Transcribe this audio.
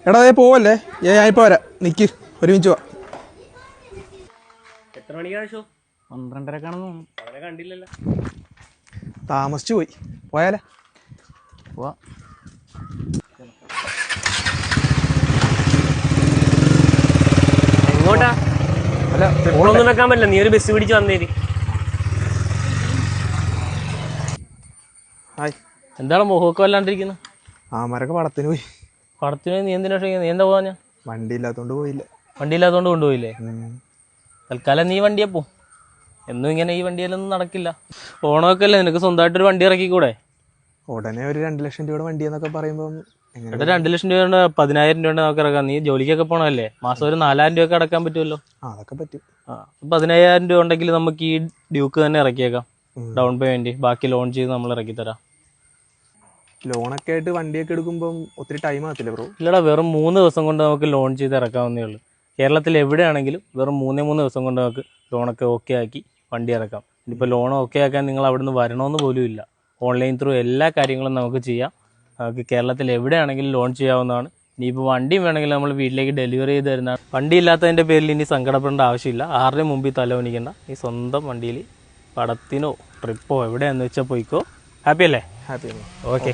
എടാ അതേ പോവല്ലേ ഞാനിപ്പോൾ വരാം, നിൽക്ക്, ഒരുമിച്ച് പോവാ. എത്ര മണിക്കാണ് ഷോ? 12:30 അവനെ കണ്ടില്ലല്ലോ. താമസിച്ചു പോയി, പോയാലേ? പോവാ. എങ്ങോട്ടാ? അല്ല ഫോണൊന്നും വെക്കാൻ പറ്റില്ല, നീ ഒരു ബസ് പിടിച്ച് വന്നേര്. ഹായ്. എന്താണ് മുഖമൊക്കെ വല്ലാണ്ടിരിക്കുന്നത്? ആമാരൊക്കെ പടത്തിന് പോയി. പടത്തിന് നീ എന്തിനാ ക്ഷണിക്കുന്നത്? നീ എന്താ പോവാ? ഞാൻ വണ്ടി ഇല്ലാത്തോണ്ട് പോയില്ല. വണ്ടി ഇല്ലാത്തതുകൊണ്ട് കൊണ്ടുപോയില്ലേ? തൽക്കാലം നീ വണ്ടിയെ പോ. എന്നും ഇങ്ങനെ ഈ വണ്ടിയിലൊന്നും നടക്കില്ല. ഓണമൊക്കെ അല്ലേ, നിനക്ക് സ്വന്തമായിട്ടൊരു വണ്ടി ഇറക്കിക്കൂടെ? ഉടനെ ഒരു 2 ലക്ഷം രൂപയുടെ വണ്ടി എന്നൊക്കെ പറയുമ്പോൾ ഇവിടെ 2 ലക്ഷം രൂപ 10,000 രൂപ നമുക്ക് ഇറക്കാം. നീ ജോലിക്കൊക്കെ പോകണമല്ലേ, മാസം ഒരു 4,000 രൂപ അടക്കാൻ പറ്റുമല്ലോ. അതൊക്കെ പറ്റും. 15,000 രൂപ ഉണ്ടെങ്കിൽ നമുക്ക് ഈ ഡ്യൂക്ക് തന്നെ ഇറക്കിയേക്കാം. ഡൗൺ പേയ്മെന്റ് ബാക്കി ലോൺ ചെയ്ത് നമ്മൾ ഇറക്കി തരാം. ലോണൊക്കെ ആയിട്ട് വണ്ടിയൊക്കെ എടുക്കുമ്പം ഒത്തിരി ടൈം ആകത്തില്ല ബ്രോ? ഇല്ലടാ, വെറും 3 ദിവസം കൊണ്ട് നമുക്ക് ലോൺ ചെയ്ത് ഇറക്കാവുന്നേ ഉള്ളൂ. കേരളത്തിൽ എവിടെയാണെങ്കിലും വെറും 3 ദിവസം കൊണ്ട് നമുക്ക് ലോണൊക്കെ ഓക്കെ ആക്കി വണ്ടി ഇറക്കാം. ഇനിയിപ്പോൾ ലോൺ ഓക്കെ ആക്കാൻ നിങ്ങൾ അവിടുന്ന് വരണമെന്ന് പോലും ഇല്ല. ഓൺലൈൻ ത്രൂ എല്ലാ കാര്യങ്ങളും നമുക്ക് ചെയ്യാം. നമുക്ക് കേരളത്തിൽ എവിടെയാണെങ്കിലും ലോൺ ചെയ്യാവുന്നതാണ്. ഇനിയിപ്പോൾ വണ്ടിയും വേണമെങ്കിൽ നമ്മൾ വീട്ടിലേക്ക് ഡെലിവറി ചെയ്ത് തരുന്നതാണ്. വണ്ടി ഇല്ലാത്തതിൻ്റെ പേരിൽ ഇനി സങ്കടപ്പെടേണ്ട ആവശ്യമില്ല. ആരുടെയും മുമ്പിൽ തലവനിക്കേണ്ട. ഈ സ്വന്തം വണ്ടിയിൽ പടത്തിനോ ട്രിപ്പോ എവിടെയാണെന്ന് വെച്ചാൽ പോയിക്കോ. ഹാപ്പി അല്ലേ? ഹാപ്പി. ഓക്കെ.